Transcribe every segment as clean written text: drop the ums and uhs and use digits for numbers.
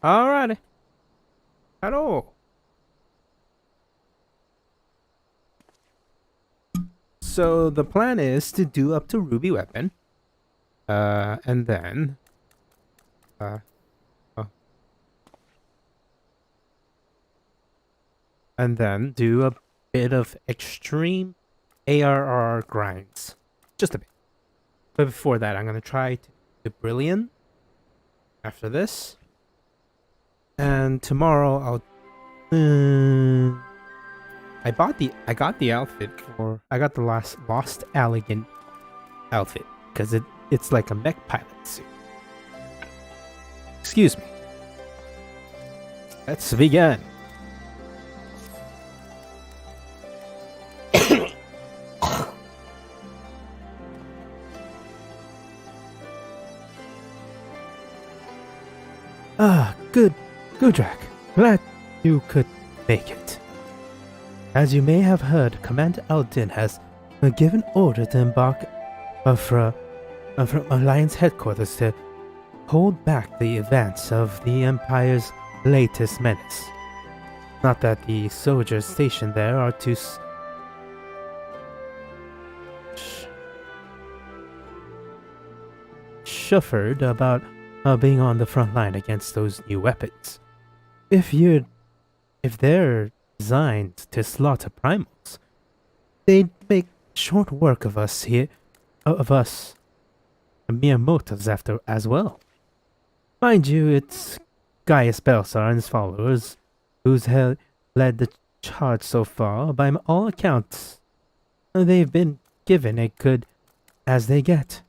Alrighty. Hello. So the plan is to do up to Ruby Weapon. And then... Uh, oh. And then do a bit of extreme ARR grinds. Just a bit. But before that, I'm gonna try to do Brilliant after this. And tomorrow I'll... I got the outfit for... I got the Lost Elegant outfit. Because it's like a mech pilot suit. Excuse me. Let's begin. Good, Gudrak. Glad you could make it. As you may have heard, Commander Aldin has given order to embark from Alliance headquarters to hold back the advance of the Empire's latest menace. Not that the soldiers stationed there are too chuffered about being on the front line against those new weapons. If they're designed to slaughter primals, they'd make short work of us here, mere mortals after as well. Mind you, it's Gaius Belsar and his followers who's led the charge so far. By all accounts, they've been given as good as they get.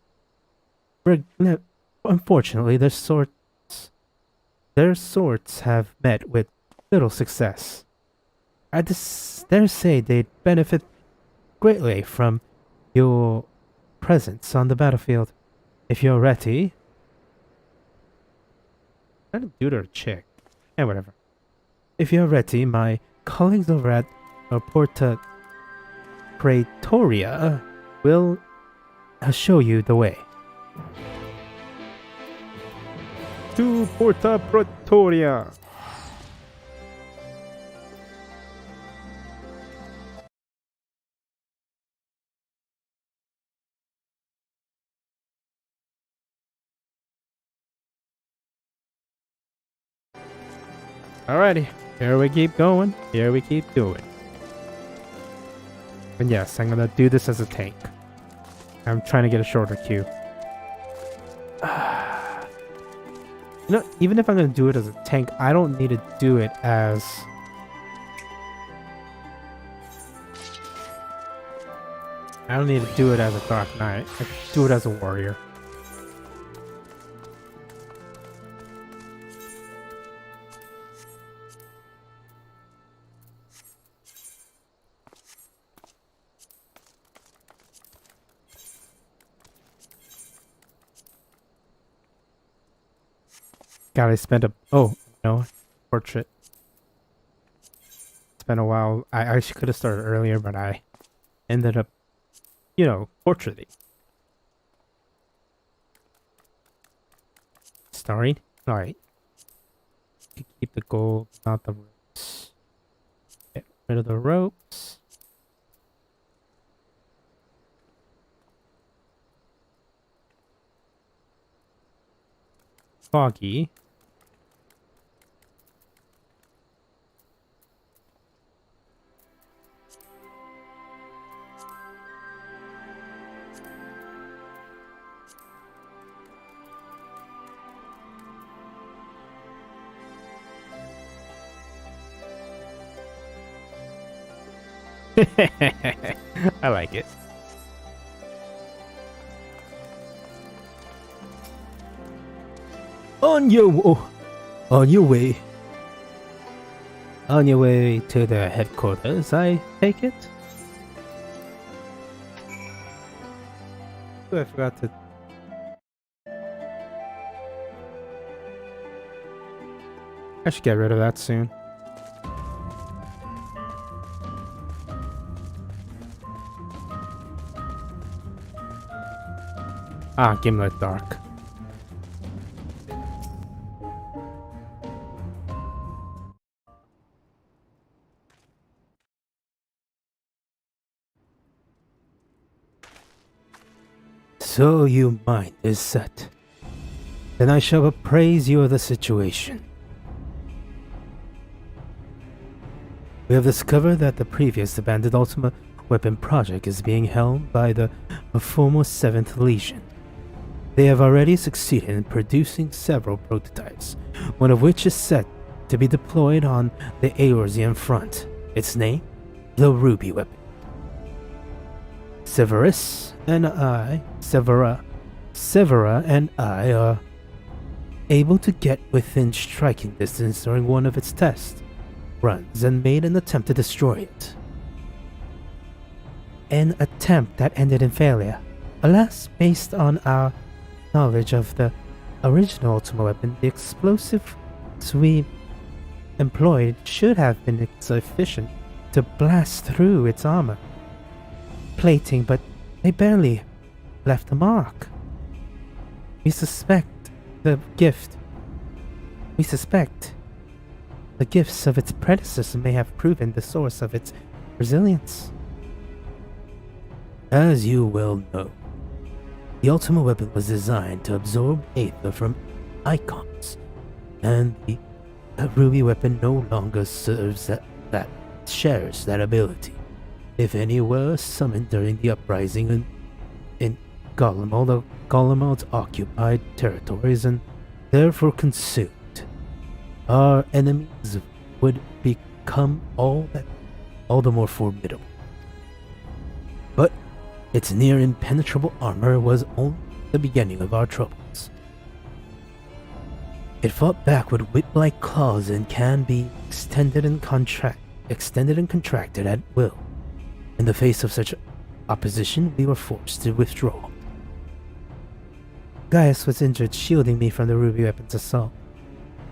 Unfortunately, their sorts have met with little success. I dare say they'd benefit greatly from your presence on the battlefield. If you're ready... I didn't do it or a chick. Yeah, whatever. If you're ready, my colleagues over at Porta Praetoria will show you the way. To Porta Praetoria! Alrighty, here we keep going. Here we keep doing. And yes, I'm gonna do this as a tank. I'm trying to get a shorter queue. You know, even if I'm gonna do it as a tank, I don't need to do it as... I don't need to do it as a Dark Knight. I can do it as a warrior. God, I spent a... Oh, no. Portrait. It's been a while. I could have started earlier, but I ended up, you know, portraiting. Starring? Alright. Keep the gold, not the ropes. Get rid of the ropes. Foggy. I like it. On your way. On your way to the headquarters, I take it? Oh, I forgot to... I should get rid of that soon. Ah, Gimlet Dark. So you mind is set. Then I shall appraise you of the situation. We have discovered that the previous abandoned Ultima weapon project is being held by the former 7th Legion. They have already succeeded in producing several prototypes, one of which is set to be deployed on the Eorzean front. Its name? The Ruby Weapon. Severa and I are able to get within striking distance during one of its tests runs and made an attempt to destroy it. An attempt that ended in failure. Alas, based on our knowledge of the original Ultima weapon, the explosives we employed should have been sufficient to blast through its armor plating, but they barely left a mark. We suspect the gifts of its predecessor may have proven the source of its resilience. As you well know, the Ultima weapon was designed to absorb aether from icons, and the Ruby weapon no longer serves that shares that ability. If any were summoned during the uprising in Garlemald, the Garlemald's occupied territories and therefore consumed, our enemies would become all the more formidable. But its near impenetrable armor was only the beginning of our troubles. It fought back with whip-like claws and can be extended and contracted at will. In the face of such opposition, we were forced to withdraw. Gaius was injured shielding me from the Ruby weapon's assault.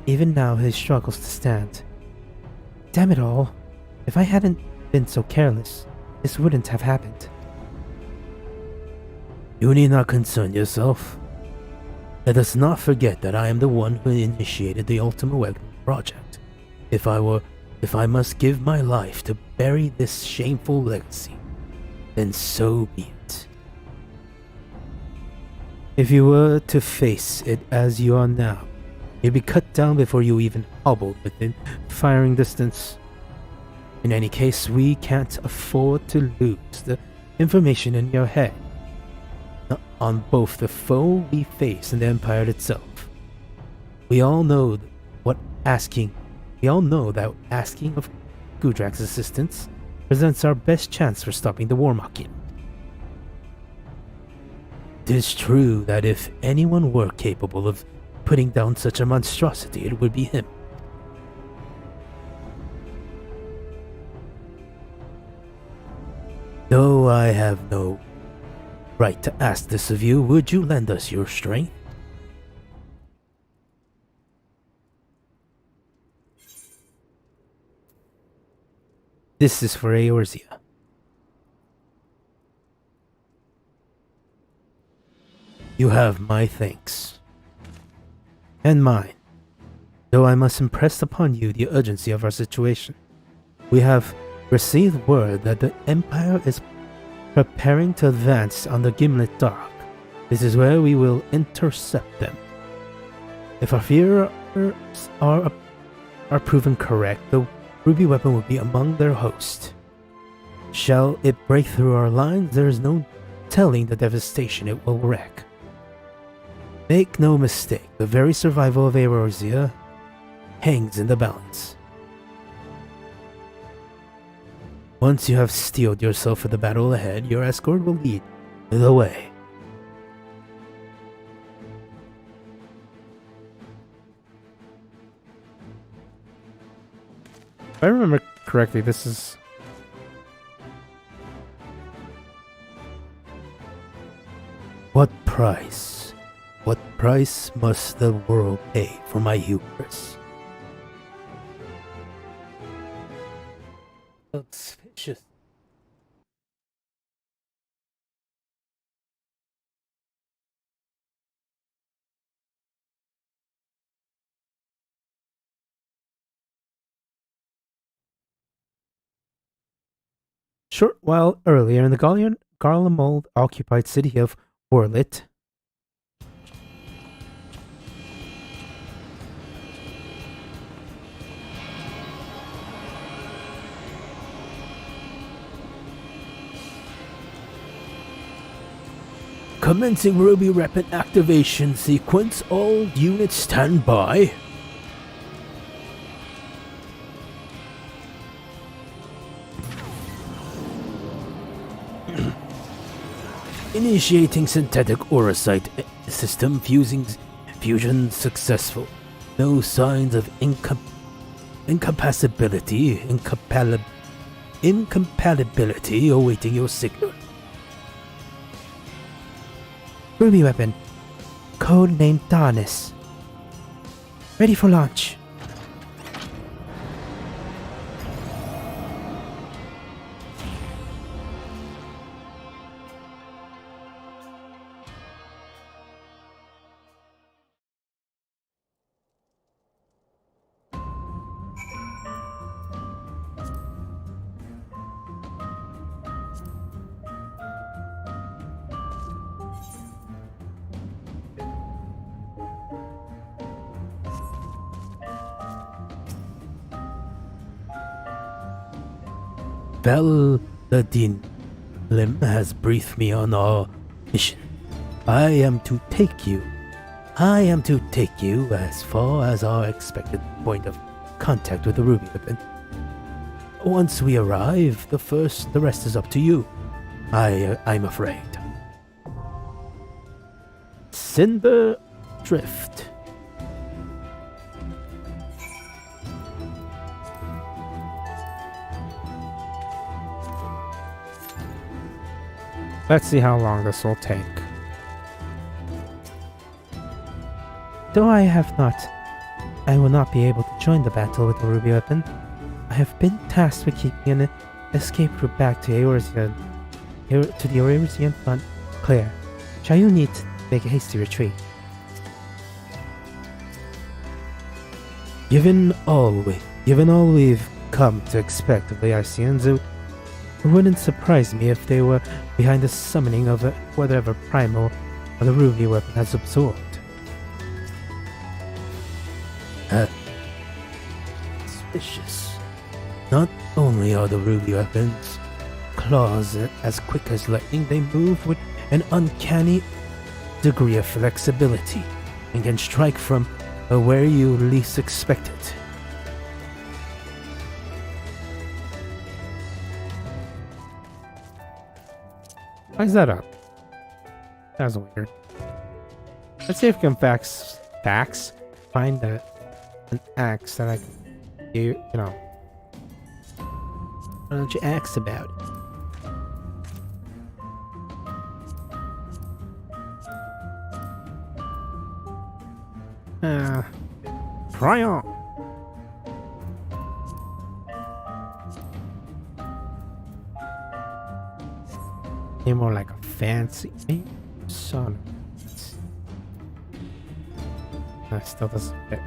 Even now, he struggles to stand. Damn it all. If I hadn't been so careless, this wouldn't have happened. You need not concern yourself. Let us not forget that I am the one who initiated the Ultima Weapon project. If I must give my life to bury this shameful legacy, then so be it. If you were to face it as you are now, you'd be cut down before you even hobbled within firing distance. In any case, we can't afford to lose the information in your head on both the foe we face and the Empire itself. We all know that asking of Gudrak's assistance presents our best chance for stopping the War Machine. It is true that if anyone were capable of putting down such a monstrosity, it would be him. Though I have no right to ask this of you, would you lend us your strength? This is for Eorzea. You have my thanks. And mine. Though I must impress upon you the urgency of our situation. We have received word that the Empire is preparing to advance on the Gimlet Dark. This is where we will intercept them. If our fears are proven correct, the Ruby weapon will be among their host. Shall it break through our lines, there is no telling the devastation it will wreak. Make no mistake, the very survival of Eorzea hangs in the balance. Once you have steeled yourself for the battle ahead, your escort will lead the way. If I remember correctly, this is... What price? What price must the world pay for my hubris? Suspicious. Short while earlier in the Garlemald occupied city of Whirl it. Commencing Ruby Weapon activation sequence. All units stand by. Initiating synthetic aurosite system fusion successful. No signs of incompatibility awaiting your signal. Ruby weapon. Codename Darkness. Ready for launch. Paladin Lim has briefed me on our mission. I am to take you as far as our expected point of contact with the Ruby Weapon. Once we arrive, the rest is up to you. I'm afraid. Cinder Drift. Let's see how long this will take. Though I will not be able to join the battle with the Ruby Weapon. I have been tasked with keeping an escape route back to the Eorzean front clear. Shall you need to make a hasty retreat? Given all we've come to expect of the Arceans, it wouldn't surprise me if they were behind the summoning of whatever primal the Ruby Weapon has absorbed. Suspicious. Not only are the Ruby Weapon's claws as quick as lightning, they move with an uncanny degree of flexibility and can strike from where you least expect it. Why is that up? That was weird. Let's see if we can find an axe that I can do, Why don't you ask about it? Try on. More like a fancy name. Son. That still doesn't fit.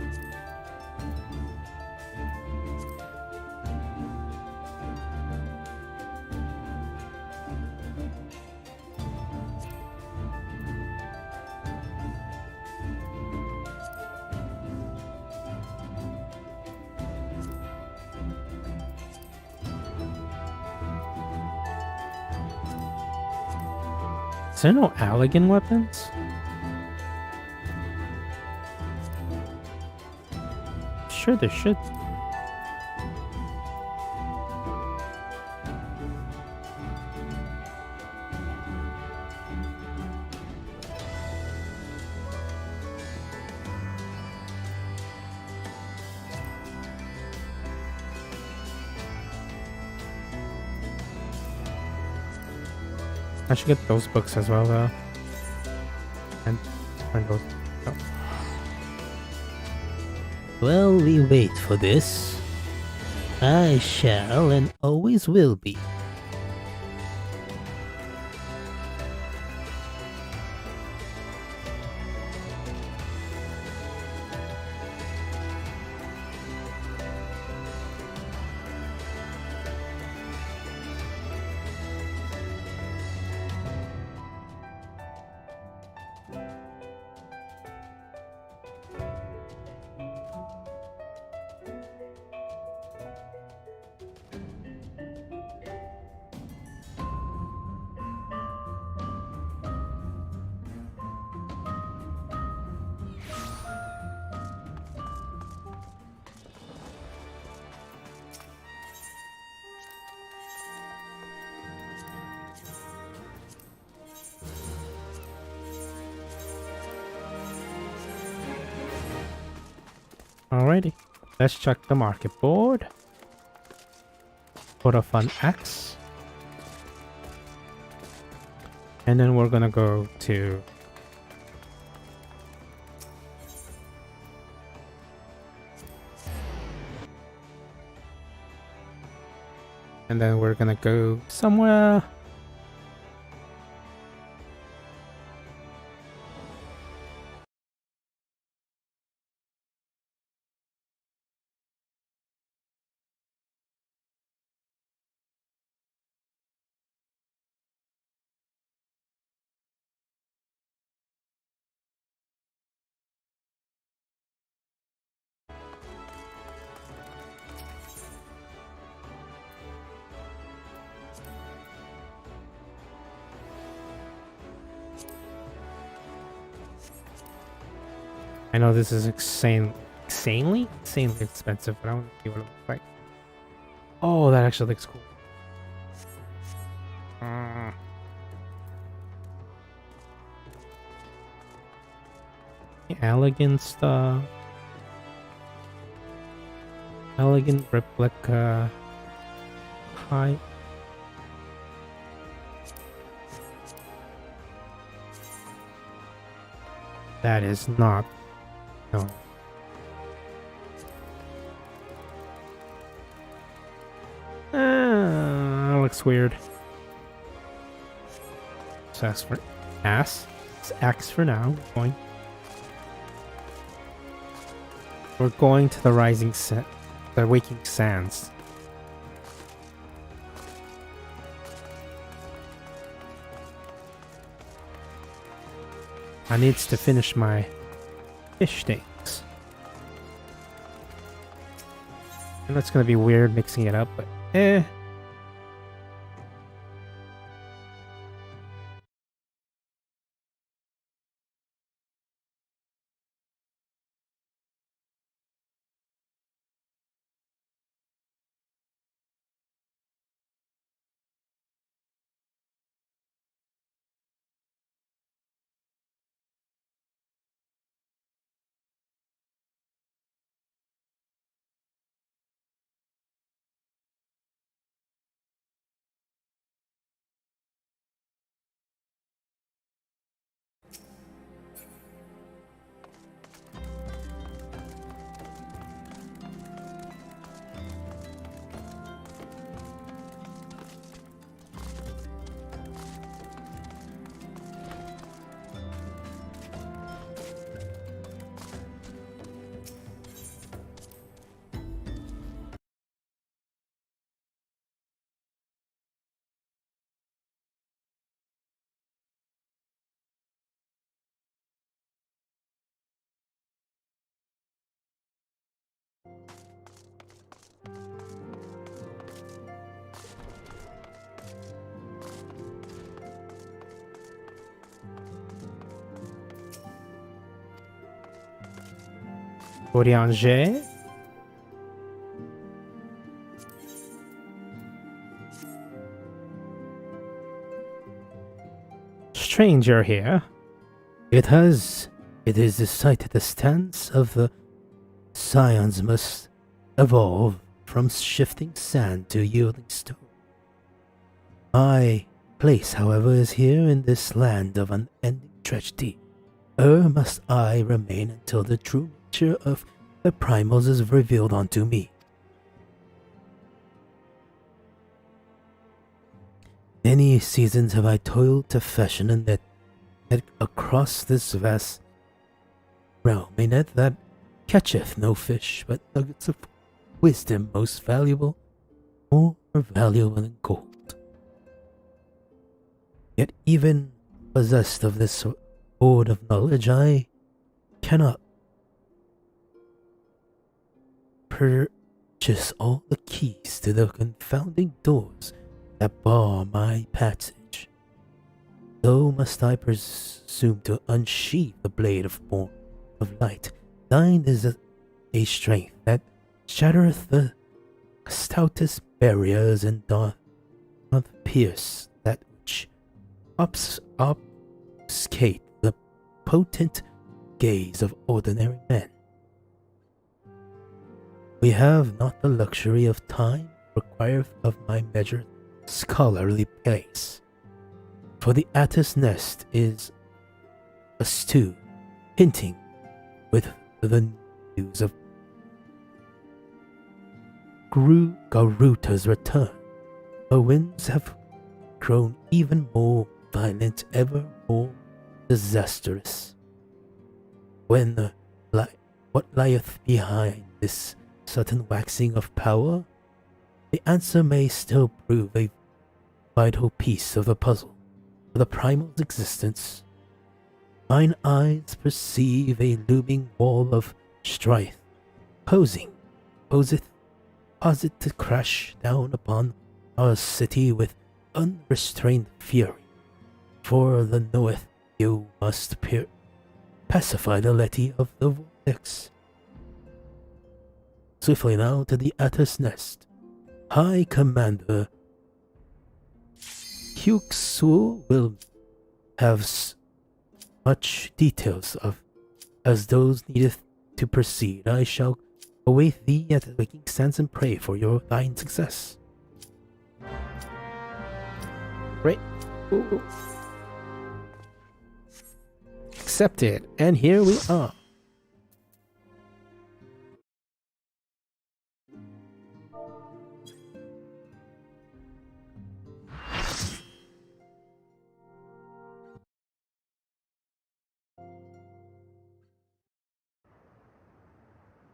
Is there no Allegan weapons? Sure there should. I should get those books as well, though. And find those. Oh. Well, we wait for this. I shall and always will be. Alrighty, let's check the market board for a fun axe. And then we're gonna go to somewhere. I know this is insanely expensive, but I want to see what it looks like. Oh, that actually looks cool. Elegant stuff. Elegant replica. High. That is not. No. Looks weird. So ask for ass. It's X for now. We're going to the the Waking Sands. I needs to finish my fish steaks. And that's gonna be weird mixing it up, but eh. Orianger. Stranger here. It is the sight that the stance of the scions must evolve from shifting sand to yielding stone. My place, however, is here in this land of unending tragedy. Must I remain until the true nature of the primals is revealed unto me. Many seasons have I toiled to fashion a net across this vast realm, a net that catcheth no fish, but nuggets of wisdom most valuable, more valuable than gold. Yet even possessed of this hoard of knowledge, I cannot purchase all the keys to the confounding doors that bar my passage. Though must I presume to unsheathe the blade of light. Thine is a strength that shattereth the stoutest barriers and doth pierce that which obfuscate the potent gaze of ordinary men. We have not the luxury of time required of my measured scholarly pace. For the Attis nest is a stew, hinting with the news of Garuta's return. The winds have grown even more violent, ever more disastrous. What lieth behind this sudden waxing of power? The answer may still prove a vital piece of the puzzle of the primal's existence. Mine eyes perceive a looming wall of strife, poseth to crash down upon our city with unrestrained fury. For the knoweth you must pacify the letty of the vortex. Swiftly now to the Attis nest. High Commander Hyuksu will have much details of as those needeth to proceed. I shall await thee at the waking stands and pray for thine success. Great. Ooh. Accepted, and here we are.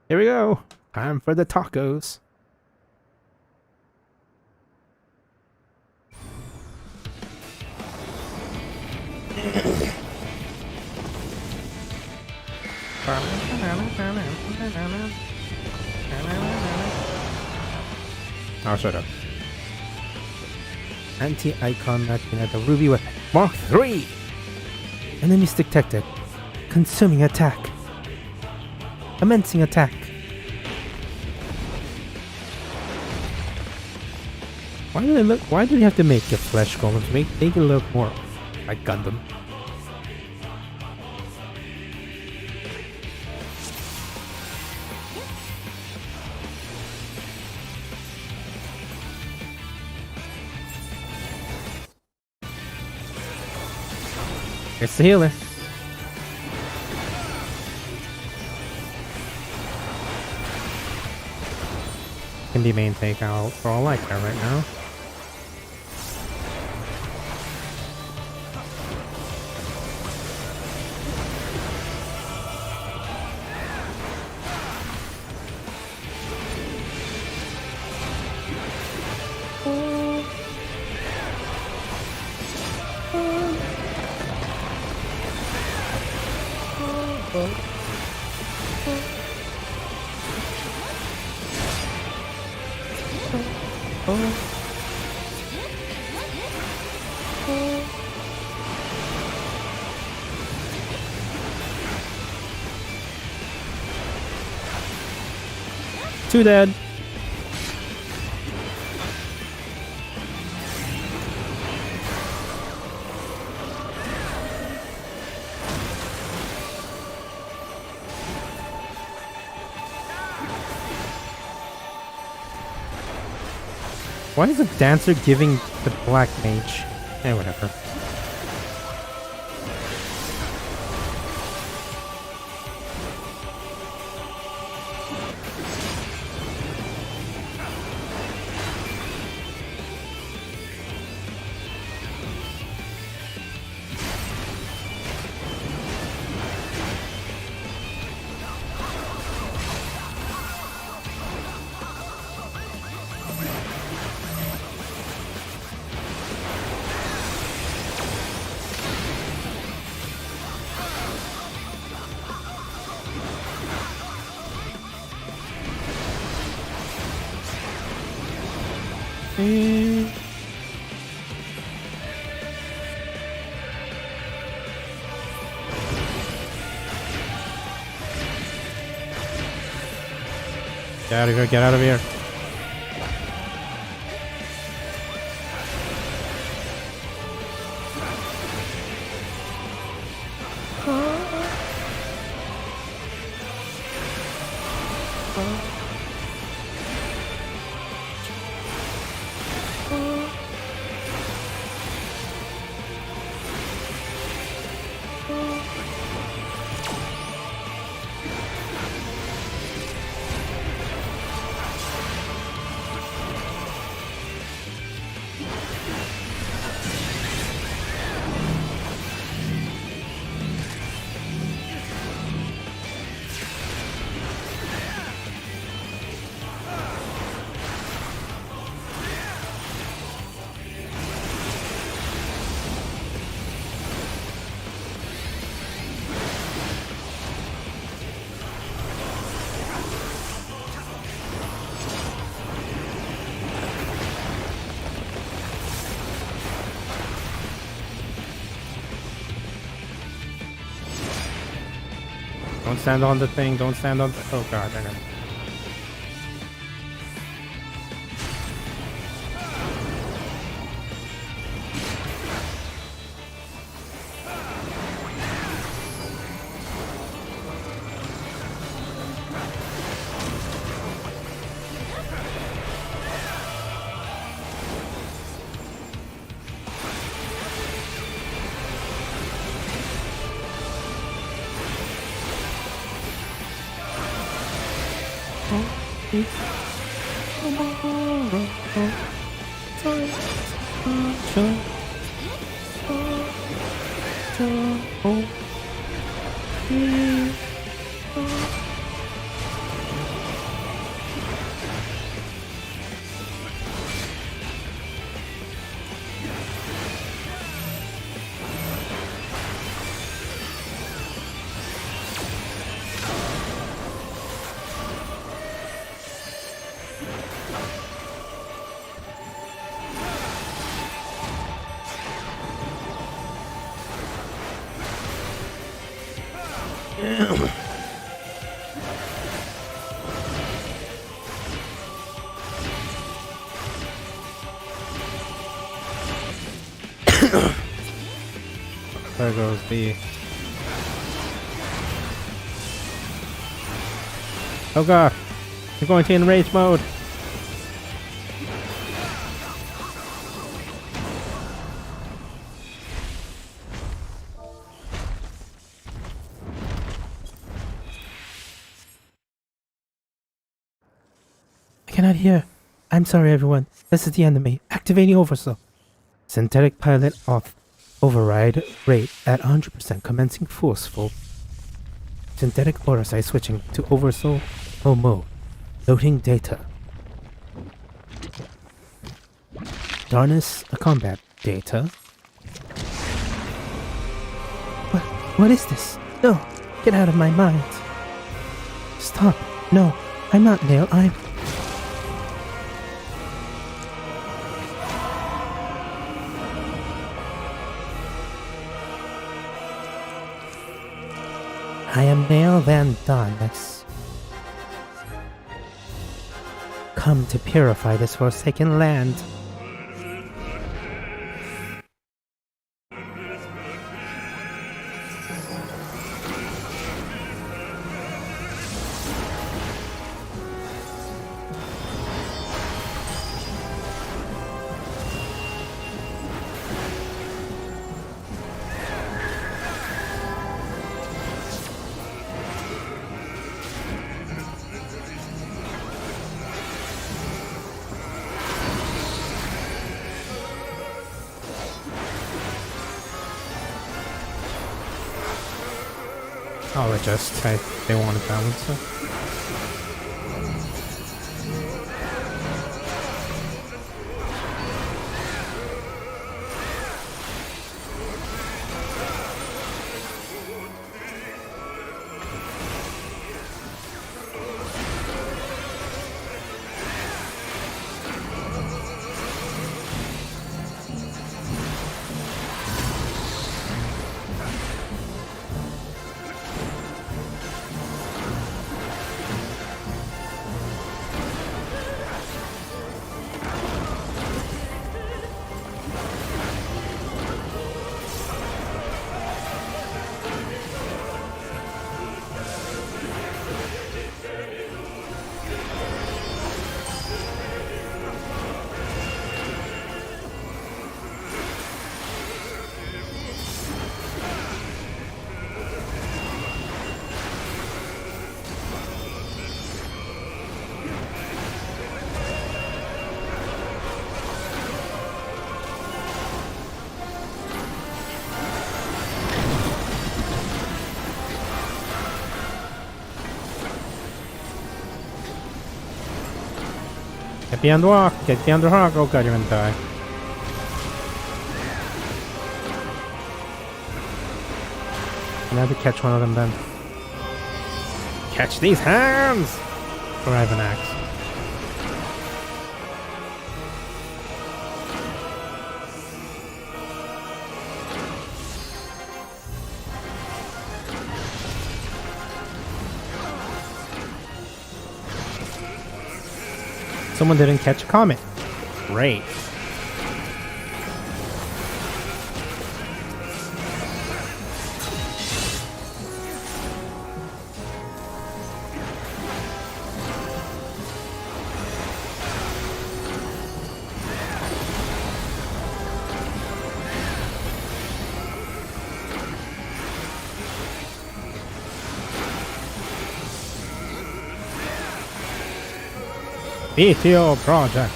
Here we go. Time for the tacos. Oh, shut up. Anti-icon matching at the ruby weapon. Mark 3! Enemies detected. Consuming attack. Commencing attack. Why do they have to make a flesh golem to make it look more like Gundam? It's the healer. Can be main takeout for all I care right now. Two dead. Why is the dancer giving the black mage? Whatever. Get out of here, get out of here. Don't stand on the thing. Don't stand on the... Oh god, they're gonna... There goes the... Oh god! You're going to enrage mode! I cannot hear. I'm sorry, everyone. This is the enemy. Activating oversoul. Synthetic pilot off. Override rate at 100%, commencing forceful. Synthetic order size switching to oversoul mode. Loading data. Darkness combat data. What is this? No, get out of my mind. Stop. No, I'm not Nail. I am Nail Van Donis. Come to purify this forsaken land. I'll adjust. They want to balance it. Get behind the rock! Get behind the rock! Oh god, you're gonna die. I'm gonna have to catch one of them then. Catch these hands! Or I have an axe. someone didn't catch a comet. Great. BTO project.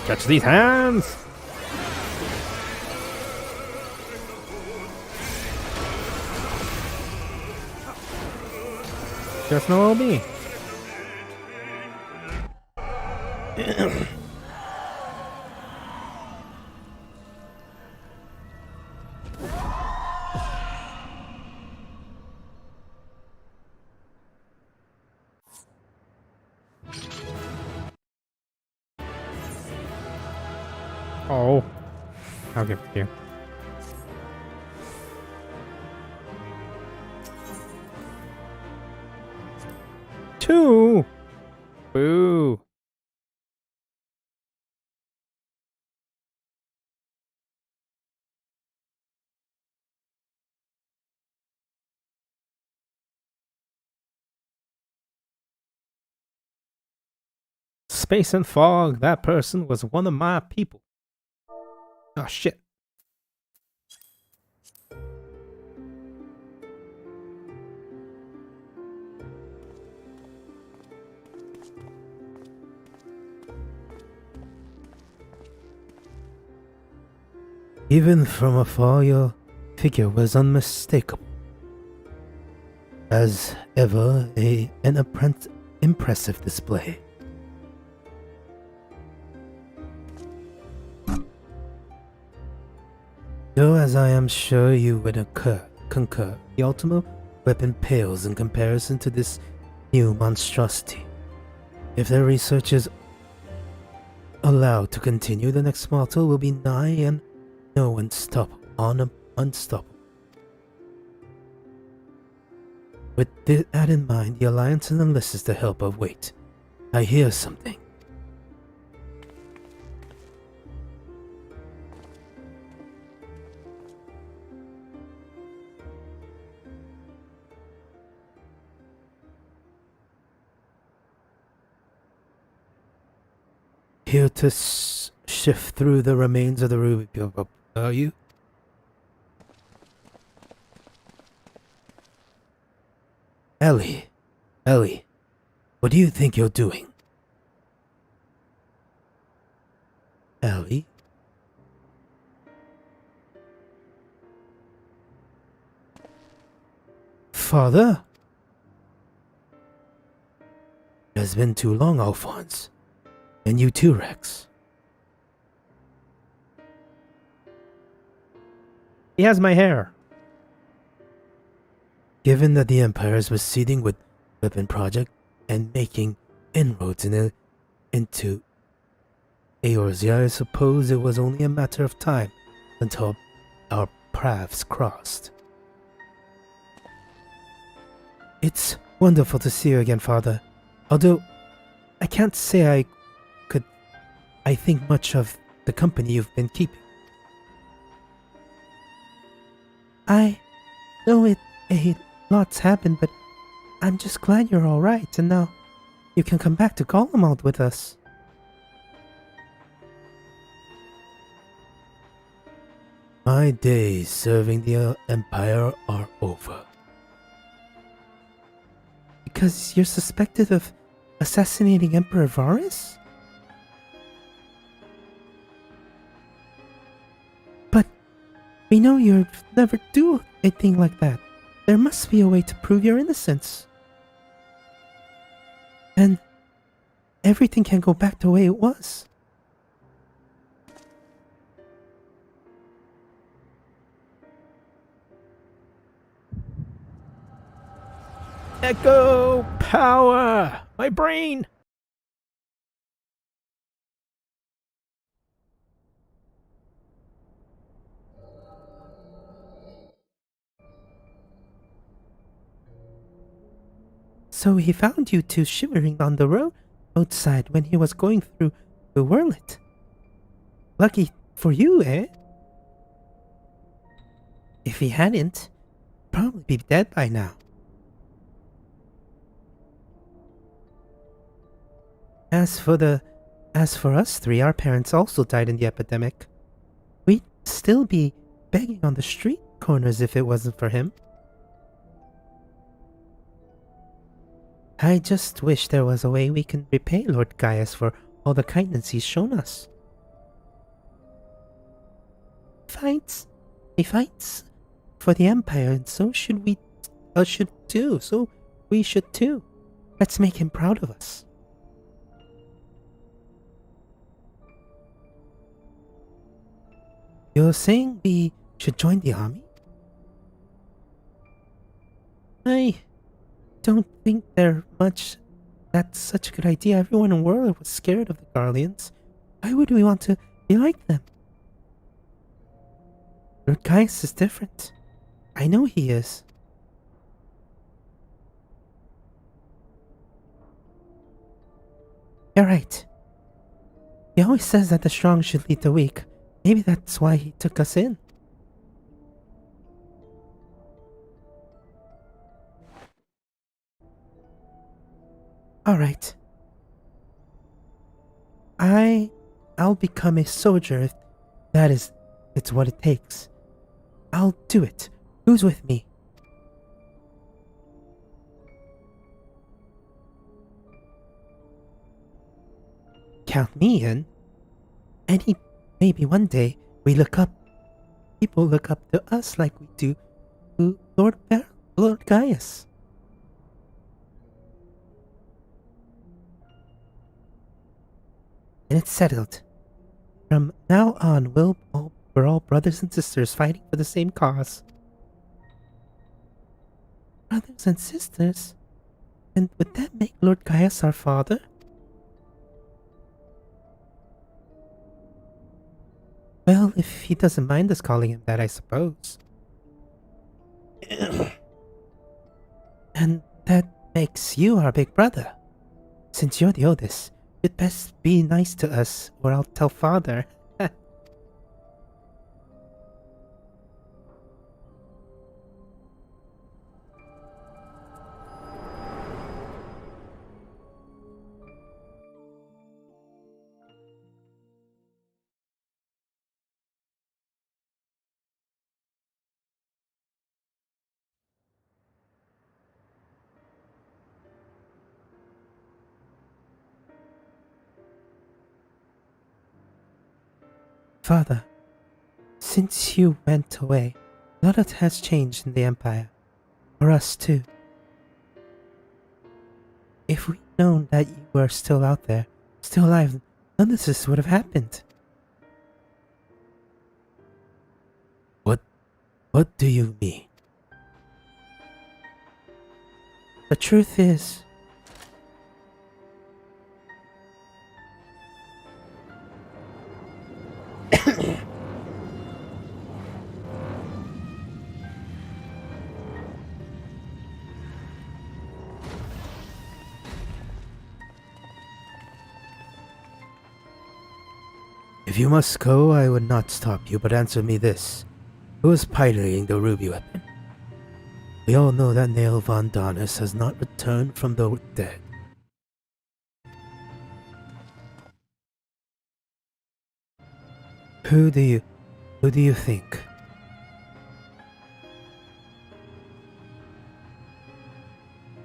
Catch these hands! Just no OB. Oh, I'll give it to you. Two. Boo. Space and fog. That person was one of my people. Oh shit. Even from afar, your figure was unmistakable. As ever, an impressive display. Though, as I am sure you would concur, the ultimate weapon pales in comparison to this new monstrosity. If the research is allowed to continue, the next mortal will be nigh and no unstoppable. With that in mind, the Alliance enlists the help of Wait. I hear something. Here to shift through the remains of the ruby, are you? Ellie, what do you think you're doing? Ellie? Father? It has been too long, Alphonse. And you too, Rex. He has my hair. Given that the Empire is proceeding with weapon project and making inroads into Eorzea, I suppose it was only a matter of time until our paths crossed. It's wonderful to see you again, Father. Although I can't say I think much of the company you've been keeping. I know a lot's happened, but I'm just glad you're alright, and now you can come back to Golemald with us. My days serving the Empire are over. Because you're suspected of assassinating Emperor Varus? We know you'd never do a thing like that. There must be a way to prove your innocence. And everything can go back the way it was. Echo power! My brain! So he found you two shivering on the road outside when he was going through the worlet. Lucky for you, eh? If he hadn't, he'd probably be dead by now. As for us three, our parents also died in the epidemic. We'd still be begging on the street corners if it wasn't for him. I just wish there was a way we can repay Lord Gaius for all the kindness he's shown us. He fights for the Empire, and so should we should too. Let's make him proud of us. You're saying we should join the army? I don't think that's such a good idea. Everyone in the world was scared of the Garleans. Why would we want to be like them? Lord Gaius is different. I know he is. You're right. He always says that the strong should lead the weak. Maybe that's why he took us in. Alright. I'll become a soldier if it's what it takes. I'll do it. Who's with me? Count me in. Maybe one day people look up to us like we do to Lord Gaius. And it's settled. From now on, we're all brothers and sisters fighting for the same cause. Brothers and sisters? And would that make Lord Gaius our father? Well, if he doesn't mind us calling him that, I suppose. And that makes you our big brother. Since you're the oldest, you'd best be nice to us, or I'll tell father. Father, since you went away, a lot has changed in the Empire. For us too. If we'd known that you were still out there, still alive, none of this would have happened. What do you mean? The truth is, if you must go, I would not stop you, but answer me this. Who is piloting the ruby weapon? We all know that Nail von Donis has not returned from the dead. Who do you think?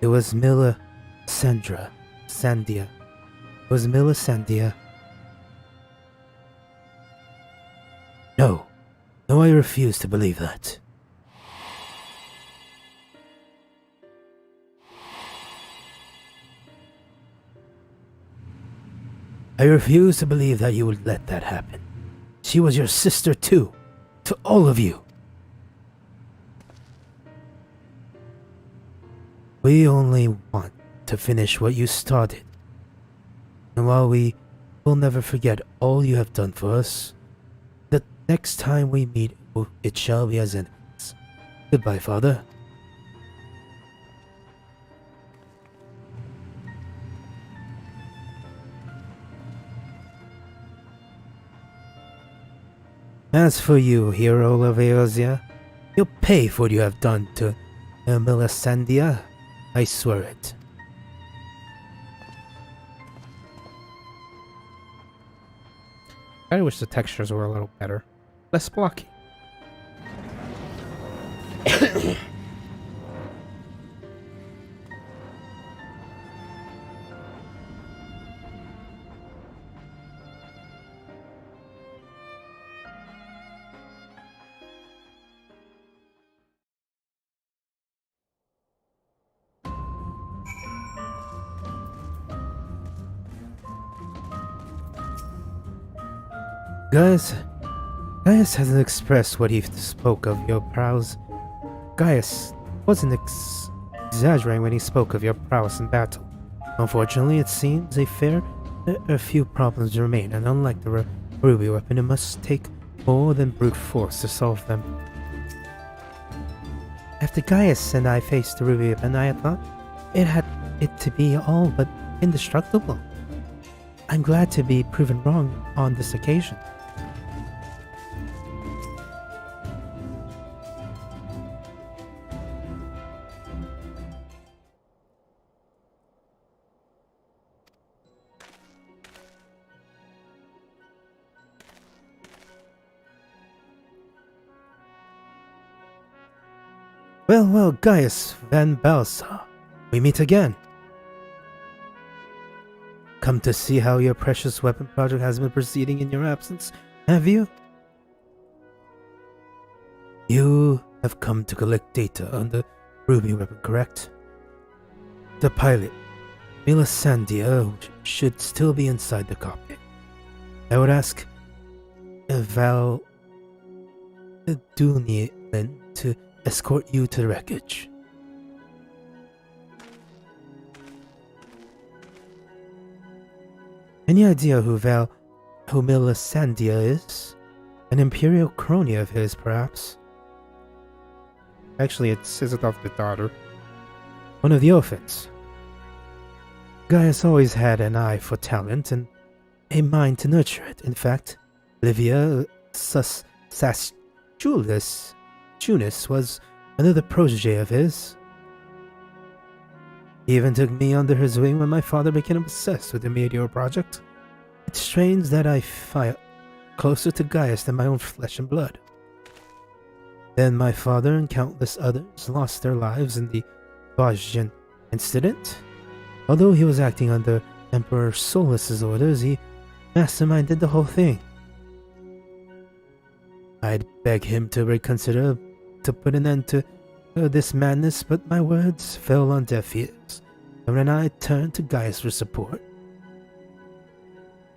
It was Sandia. It was Sandia. No, I refuse to believe that. I refuse to believe that you would let that happen. She was your sister too, to all of you. We only want to finish what you started. And while we will never forget all you have done for us, the next time we meet, it shall be as enemies. Goodbye, Father. As for you, hero of Eosia, you'll pay for what you have done to Melisandre. I swear it. I wish the textures were a little better. Less blocky. Gaius hasn't expressed what he spoke of your prowess. Gaius wasn't exaggerating when he spoke of your prowess in battle. Unfortunately, it seems a few problems remain, and unlike the ruby weapon, it must take more than brute force to solve them. After Gaius and I faced the ruby weapon, I thought it had it to be all but indestructible. I'm glad to be proven wrong on this occasion. Well, Gaius Van Balsa, we meet again. Come to see how your precious weapon project has been proceeding in your absence, have you? You have come to collect data on the ruby weapon, correct? The pilot, Melisandre, should still be inside the cockpit. I would ask Val Dunian to escort you to the wreckage. Any idea who Melisandre is? An imperial crony of his, perhaps? Actually, it's Isabel the daughter. One of the orphans. Gaius always had an eye for talent and a mind to nurture it. In fact, Livia Tunis was another protege of his. He even took me under his wing when my father became obsessed with the Meteor project. It's strange that I felt closer to Gaius than my own flesh and blood. Then my father and countless others lost their lives in the Bajjan incident. Although he was acting under Emperor Solus's orders, he masterminded the whole thing. I'd beg him to reconsider, to put an end to this madness, but my words fell on deaf ears, and when I turned to Gaius for support.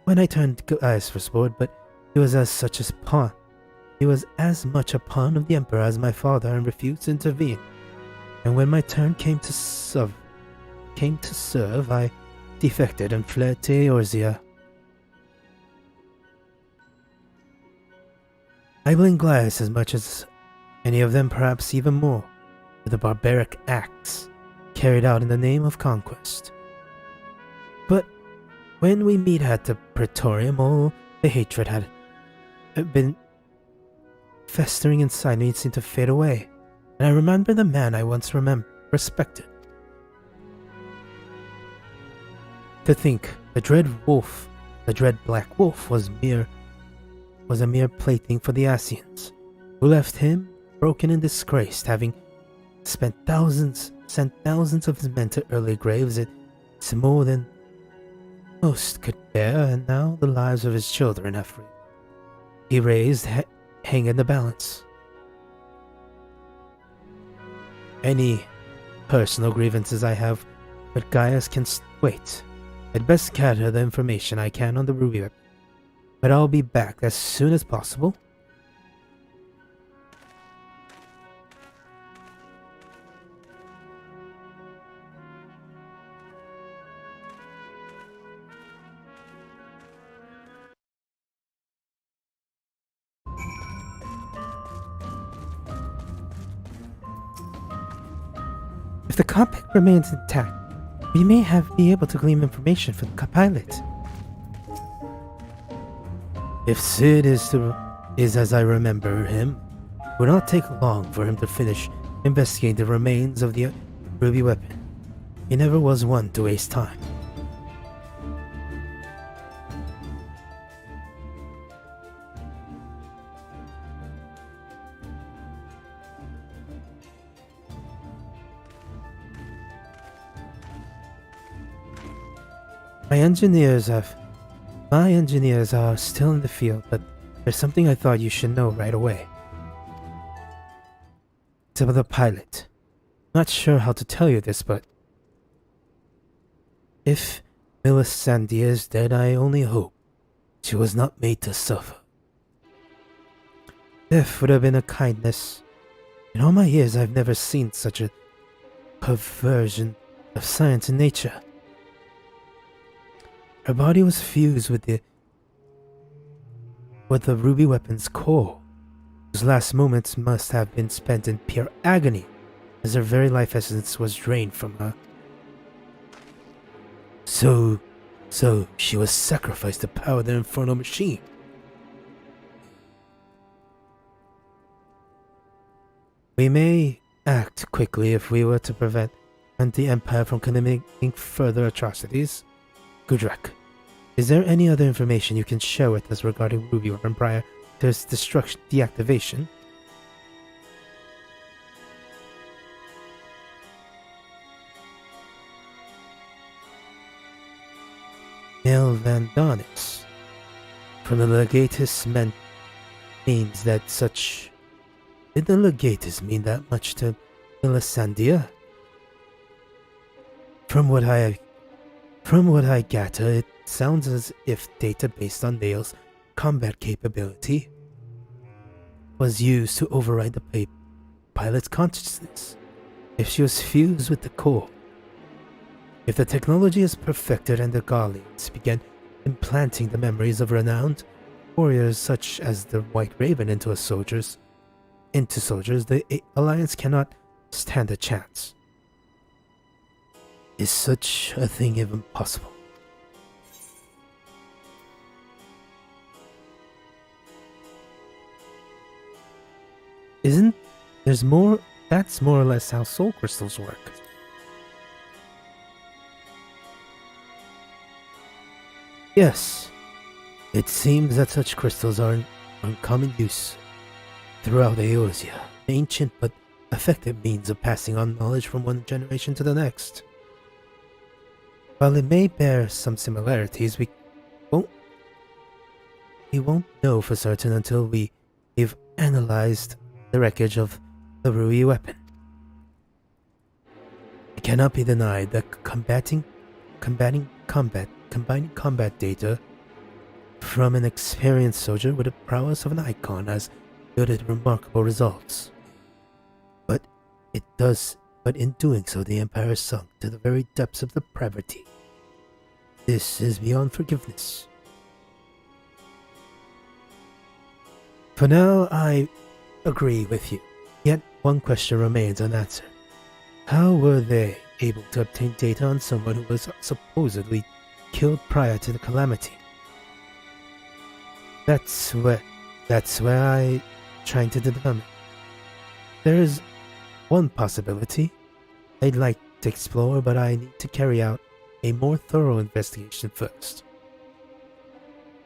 But he was as much a pawn of the Emperor as my father and refused to intervene. And when my turn came to serve, I defected and fled to Eorzea. I blame Gaius as much as any of them, perhaps even more, for the barbaric acts carried out in the name of conquest. But when we meet at the Praetorium, all the hatred had been festering inside me seemed to fade away, and I remember the man I once respected. To think the dread black wolf was a mere plaything for the Asians, who left him broken and disgraced, having sent thousands of his men to early graves. It's more than most could bear, and now the lives of his children he raised hang in the balance. Any personal grievances I have with Gaius can wait. I'd best gather the information I can on the ruby weapon, but I'll be back as soon as possible. If the cockpit remains intact, we may be able to glean information from the pilot. If Sid is to is as I remember him. It would not take long for him to finish investigating the remains of the ruby weapon. He never was one to waste time. My engineers are still in the field, but there's something I thought you should know right away. It's about the pilot. Not sure how to tell you this, but if Melisandre is dead, I only hope she was not made to suffer. Death would have been a kindness. In all my years, I've never seen such a perversion of science and nature. Her body was fused with the ruby weapon's core, whose last moments must have been spent in pure agony, as her very life essence was drained from her. So she was sacrificed to power the infernal machine. We may act quickly if we were to prevent the Empire from committing further atrocities. Gudrak, is there any other information you can share with us regarding Ruby Weapon prior to its deactivation? Mel Van Donis from the Legatus means that such... Did the Legatus mean that much to Melisandre? From what I gather, it sounds as if data based on Nail's combat capability was used to override the pilot's consciousness. If she was fused with the core, if the technology is perfected and the Garleans began implanting the memories of renowned warriors such as the White Raven into soldiers, the Alliance cannot stand a chance. Is such a thing even possible? That's more or less how soul crystals work. Yes, it seems that such crystals are in common use throughout Eorzea, ancient but effective means of passing on knowledge from one generation to the next. While it may bear some similarities, we won't know for certain until we've analyzed the wreckage of the ruby weapon. It cannot be denied that combining combat data from an experienced soldier with the prowess of an icon has yielded remarkable results. But in doing so, the Empire is sunk to the very depths of depravity. This is beyond forgiveness. For now, I agree with you. Yet one question remains unanswered. How were they able to obtain data on someone who was supposedly killed prior to the calamity? That's where I'm trying to determine. There is one possibility I'd like to explore, but I need to carry out a more thorough investigation first.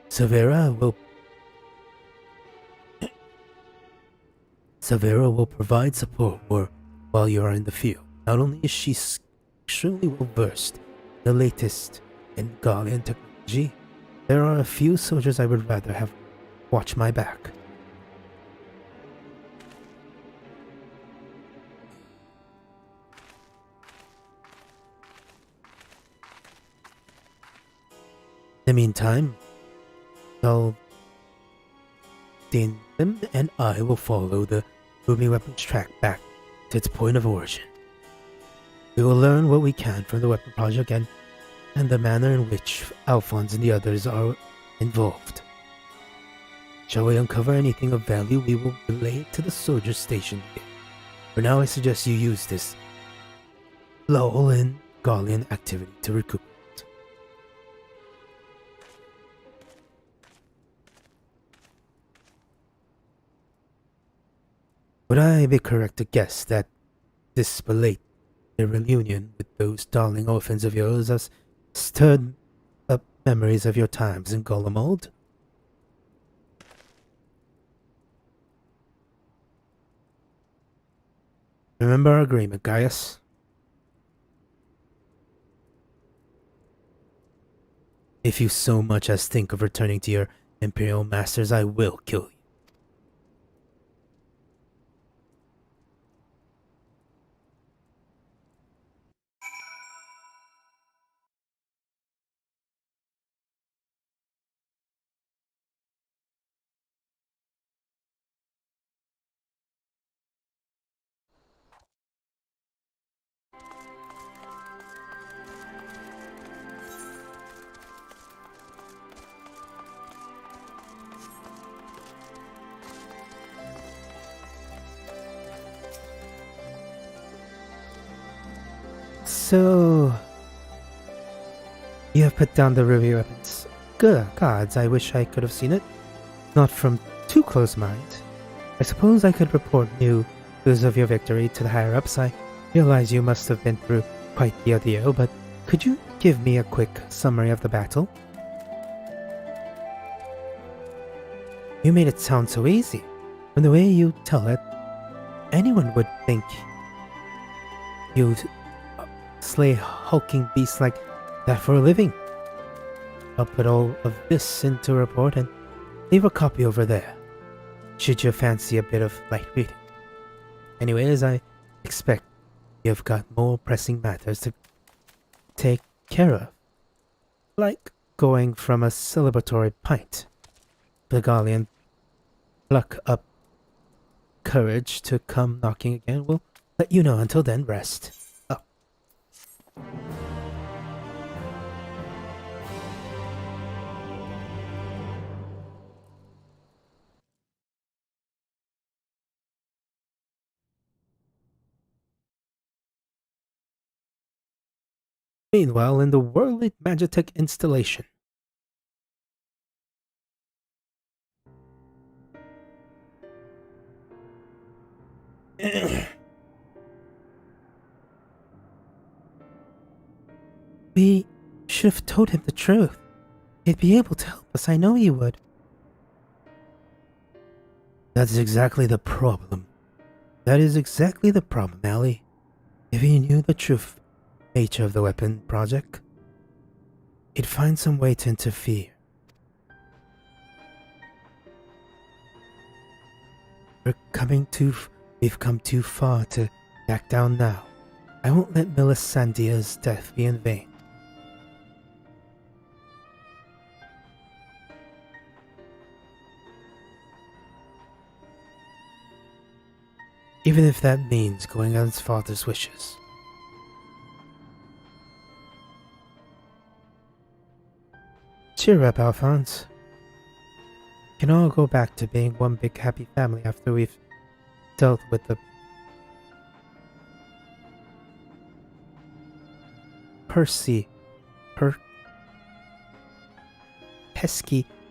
Severa will provide support while you are in the field. Not only is she extremely well versed in the latest in Garlean technology, there are a few soldiers I would rather have watch my back. In the meantime, Them and I will follow the ruby weapon's track back to its point of origin. We will learn what we can from the weapon project and the manner in which Alphonse and the others are involved. Shall we uncover anything of value, we will relay it to the soldiers stationed here. For now, I suggest you use this lull in Garlean activity to recuperate. Would I be correct to guess that this belated reunion with those darling orphans of yours has stirred up memories of your times in Golemold? Remember our agreement, Gaius? If you so much as think of returning to your Imperial masters, I will kill you. So, you have put down the ruby weapons. Good gods, I wish I could have seen it. Not from too close mind. I suppose I could report news of your victory to the higher-ups. I realize you must have been through quite the ordeal, but could you give me a quick summary of the battle? You made it sound so easy. From the way you tell it, anyone would think you'd slay hulking beasts like that for a living. I'll put all of this into a report and leave a copy over there, should you fancy a bit of light reading. Anyways, I expect you've got more pressing matters to take care of, like going from a celebratory pint. Begalian, pluck up courage to come knocking again. We'll let you know. Until then, rest up. Meanwhile, in the Worldly Magitech installation. We should have told him the truth. He'd be able to help us, I know he would. That's exactly the problem. That is exactly the problem, Allie. If he knew the true nature of the weapon project, he'd find some way to interfere. We've come too far to back down now. I won't let Melisandre's death be in vain. Even if that means going against father's wishes. Cheer up, Alphonse. We can all go back to being one big happy family after we've dealt with the pesky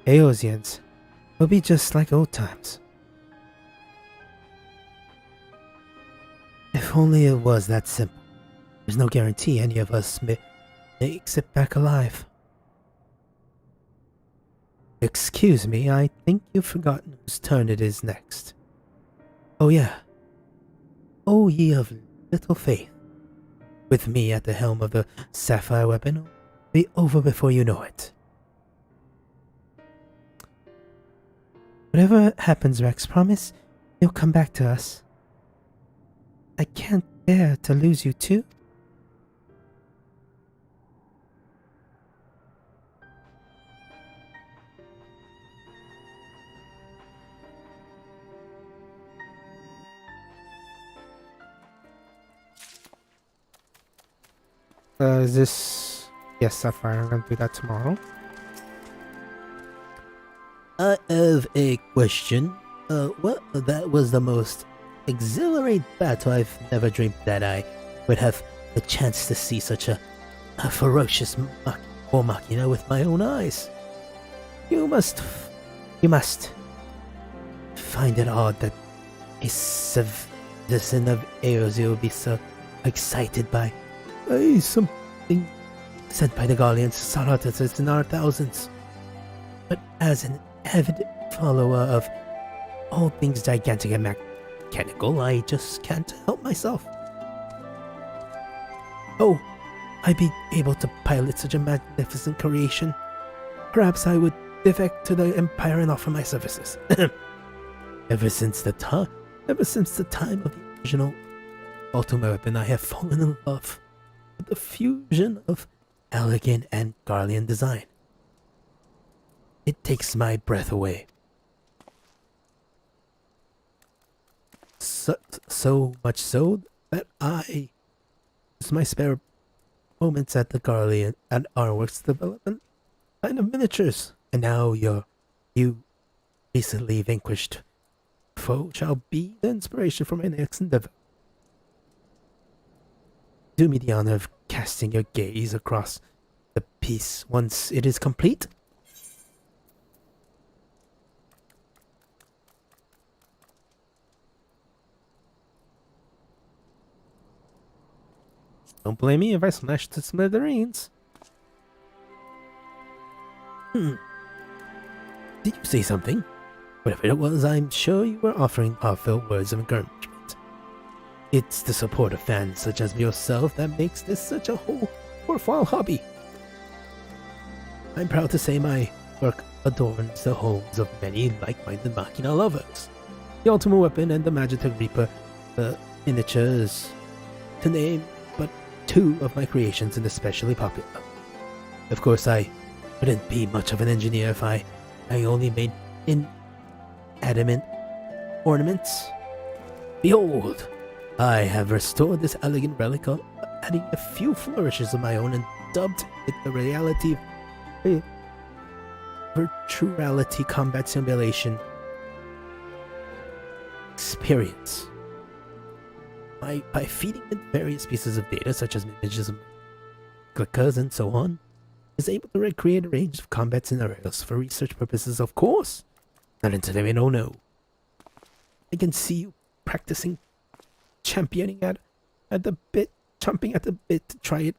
Eosians. We'll be just like old times. If only it was that simple. There's no guarantee any of us makes it back alive. Excuse me, I think you've forgotten whose turn it is next. Oh yeah. O ye of little faith. With me at the helm of the sapphire weapon, it'll be over before you know it. Whatever happens, Rex, promise you'll come back to us. I can't bear to lose you too. Is this... Yes, Sapphire, I'm gonna do that tomorrow. I have a question. That was the most exhilarating battle. I've never dreamed that I would have the chance to see such a ferocious war machina with my own eyes. You must find it odd that a citizen of Eorzea will be so excited by something sent by the Guardians sought out as in our thousands. But as an avid follower of all things gigantic and mechanical, I just can't help myself. Oh, I'd be able to pilot such a magnificent creation. Perhaps I would defect to the Empire and offer my services. Ever since the time of the original Ultimate Weapon, I have fallen in love with the fusion of elegant and Garlean design. It takes my breath away. So much so that I use my spare moments at the Garlean and Artworks development kind of miniatures. And now you recently vanquished foe shall be the inspiration for my next endeavor. Do me the honor of casting your gaze across the piece once it is complete. Don't blame me if I smashed to smithereens. Did you say something? Whatever it was, I'm sure you were offering heartfelt words of encouragement. It's the support of fans such as yourself that makes this such a whole worthwhile hobby. I'm proud to say my work adorns the homes of many like-minded Machina lovers. The Ultimate Weapon and the Magitech Reaper, the miniatures, to name but two of my creations, and especially popular. Of course, I wouldn't be much of an engineer if I only made adamant ornaments. Behold, I have restored this elegant relic, adding a few flourishes of my own and dubbed it the virtuality combat simulation experience. By feeding it various pieces of data such as images of clickers and so on, is able to recreate a range of combat scenarios for research purposes, of course. Not entertainment, oh no. I can see you practicing championing at the bit, chomping at the bit to try it.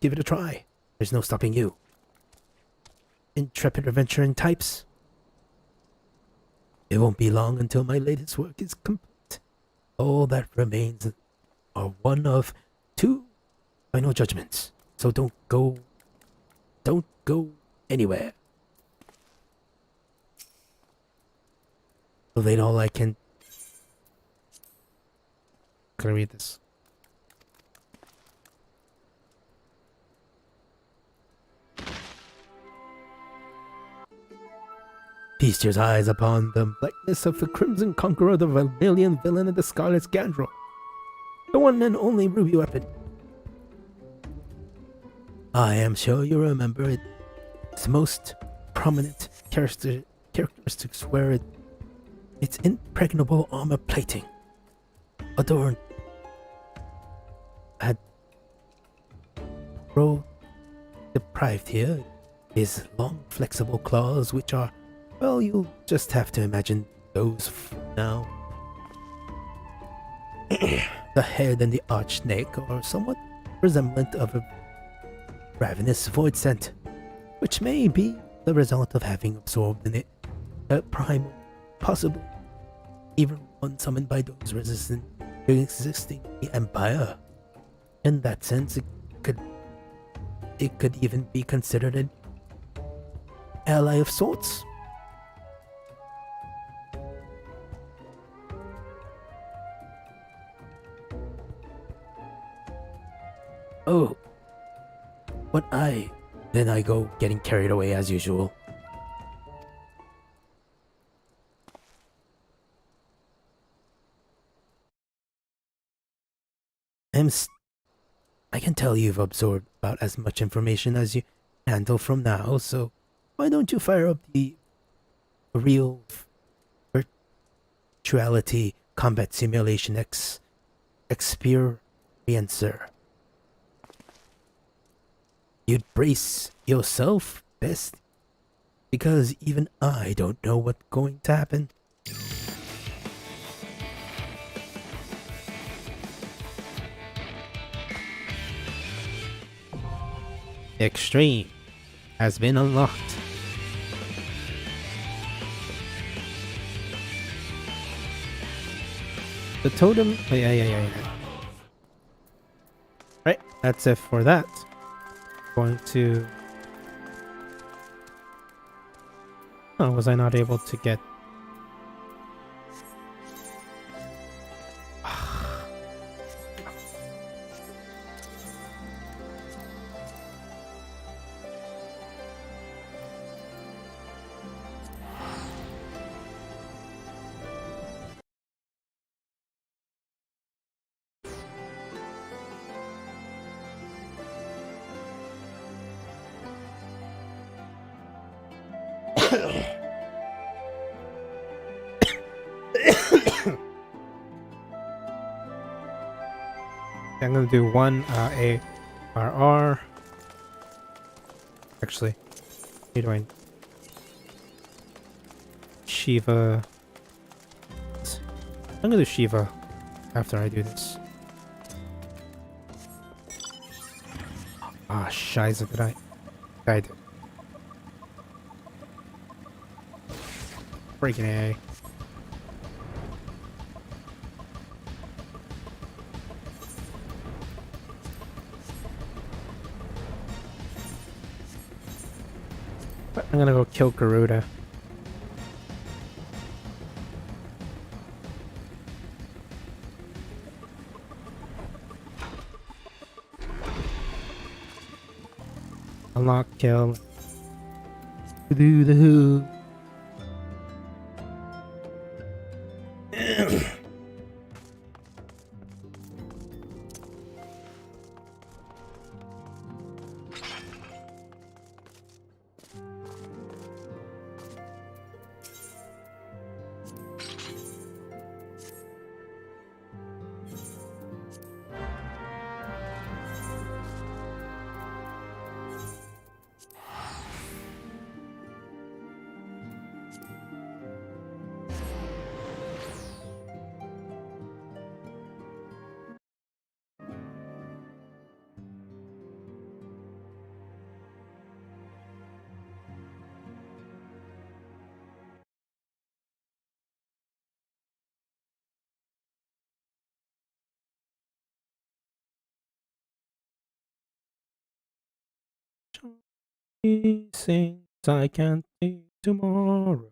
Give it a try. There's no stopping you. Intrepid adventuring types. It won't be long until my latest work is complete. All that remains are one of two final judgments. So don't go anywhere. Relate all I can. Can I read this? Feast your eyes upon the likeness of the Crimson Conqueror, the Vermilion Villain, and the Scarlet Scoundrel. The one and only Ruby Weapon. I am sure you remember it. Its most prominent characteristics were its impregnable armor plating, adorned had row deprived here, his long flexible claws, which are, well, you'll just have to imagine those now. The head and the arched neck are somewhat resemblant of a ravenous void scent, which may be the result of having absorbed in it a primal, possibly even one summoned by those resistant to existing in the Empire. In that sense, it could even be considered an ally of sorts. Oh, but then I go getting carried away as usual. I can tell you've absorbed about as much information as you handle from now, so why don't you fire up the real virtuality combat simulation experiencer? You'd brace yourself best, because even I don't know what's going to happen. Extreme has been unlocked. The totem. Yeah. Right, that's it for that. Going to. Oh, was I not able to get? I'm gonna do one ARR. Actually, what are you doing? Shiva. I'm gonna do Shiva after I do this. Ah, Shiza, did I did. Freaking A. I'm gonna go kill Garuda. Unlock kill. Do the who. Things I can't see tomorrow.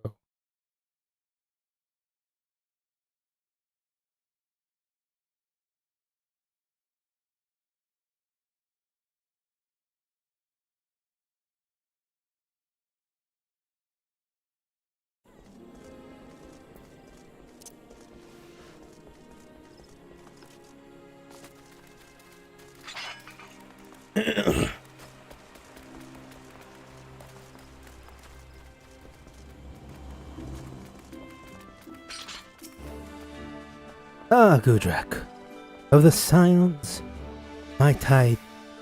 Ah, Gudrak. Of the sounds, might I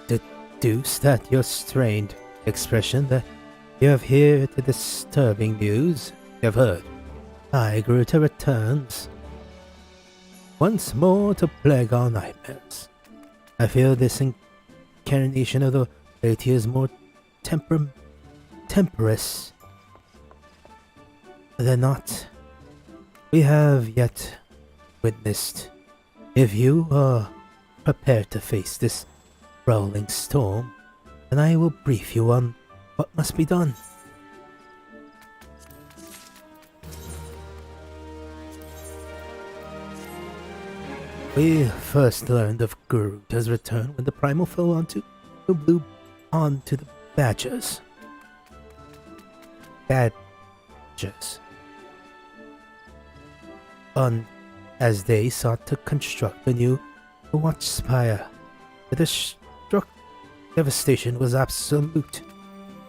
deduce that your strained expression that you have heard the disturbing news you have heard? I, Gruta, returns once more to plague our nightmares. I feel this incarnation of the deity is more temperous than not. We have yet witnessed. If you are prepared to face this rolling storm, then I will brief you on what must be done. We first learned of Garuda's return when the primal fell onto the badgers. As they sought to construct a new watch spire. The devastation was absolute.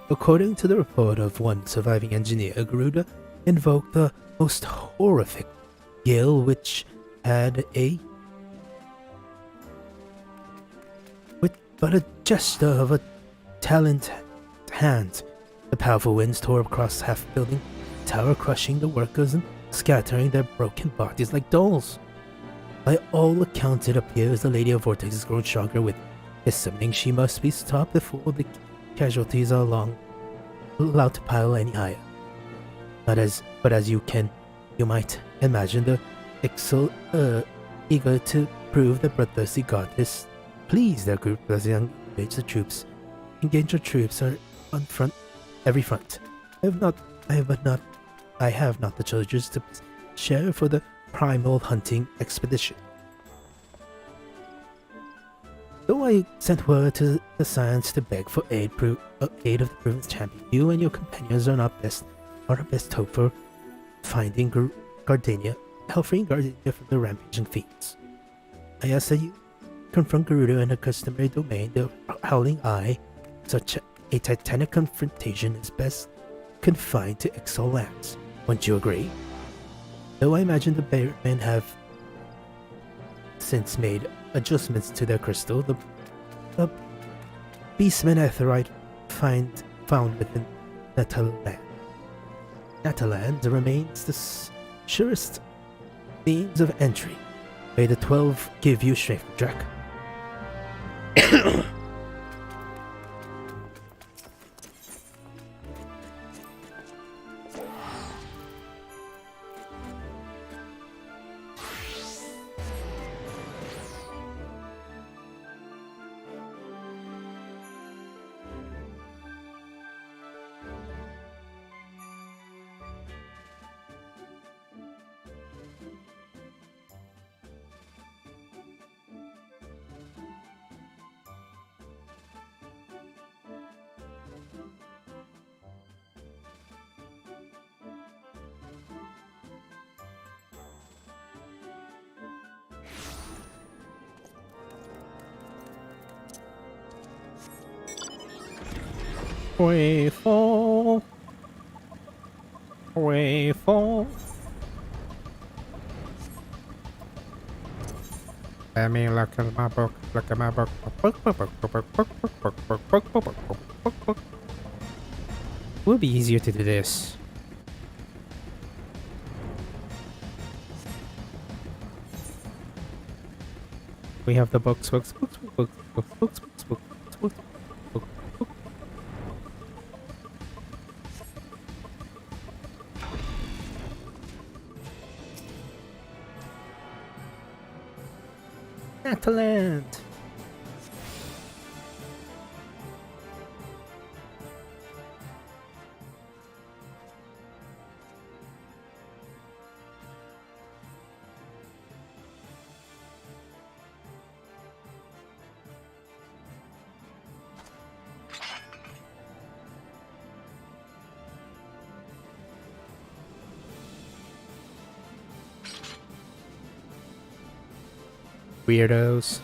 According to the report of one surviving engineer, Garuda invoked the most horrific gale which had but a gesture of a talent hand. The powerful winds tore across half building tower, crushing the workers and scattering their broken bodies like dolls. By all accounts, it appears the Lady of Vortex has grown stronger with his summoning. She must be stopped before the casualties are long allowed to pile any higher. But as you might imagine, the Ixal eager to prove the bloodthirsty god is pleased their group as they engage the troops. Engage the troops are on every front. I have not the soldiers to share for the primal hunting expedition. Though I sent word to the Scions to beg for aid of the province champion, you and your companions are our best hope for finding Gardenia, freeing Gardenia from the rampaging fiends. I ask that you confront Garuda in a customary domain, the Howling Eye. Such a titanic confrontation is best confined to Ixal lands. Wouldn't you agree? Though I imagine the Bearmen have since made adjustments to their crystal, the Beastman Aetheryte found within Nataland remains the surest means of entry. May the 12 give you strength, Jack. We fall. We fall. I mean, look at my book. Look at my book. It would be easier to do this. We have the books. Nataland! Weirdos.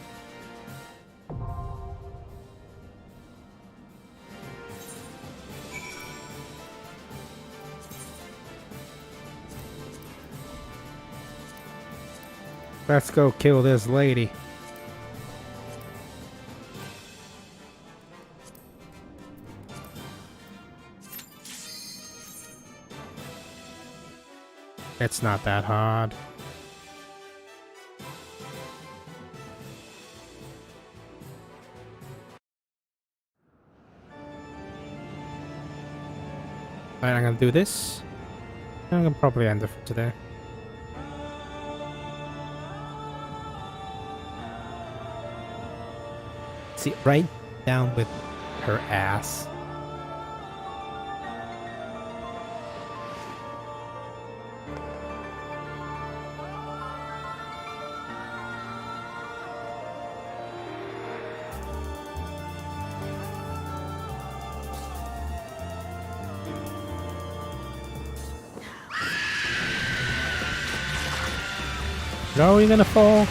Let's go kill this lady. It's not that hard. Alright, I'm gonna do this. I'm gonna probably end it for today. See, right down with her ass. No, you're gonna fall.